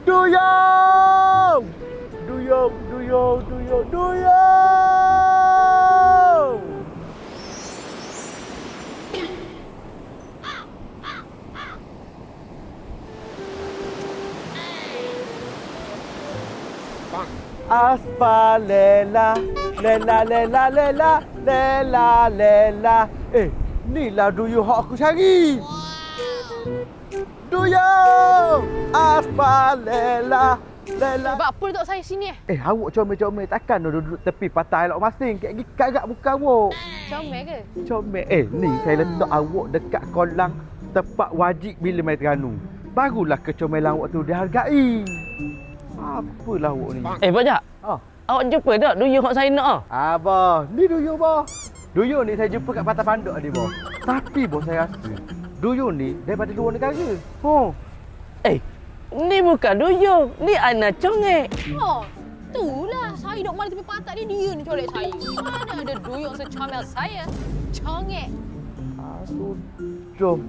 Duyung! Duyung, duyung, duyung, duyung! Aspal lela, lela, lela, lela, lela, lela. Ni lah duyung hak aku cari. Duyung! Aspal lela, lela. Buat apa letak saya sini Awak comel-comel takkan duduk tepi patah elok masing. Kayak kagak muka awak. Comel ke? Comel. Ni saya letak awak dekat kolam tempat wajib bila main Terengganu. Barulah kecomelan awak tu dihargai. Apalah awak ni? Pak Jak. Awak jumpa tak duyung hak saya nak? Abah, ni duyung bah. Duyung ni saya jumpa kat Patah Pandok tadi bah. Tapi bos saya rasa duyung ni daripada luar negara. Ni bukan duyung, ni anak congek. Oh, itulah. Saya duduk mana tepi pantat dia ni colek saya. Mana ada duyung secomel saya. Congek. Jom.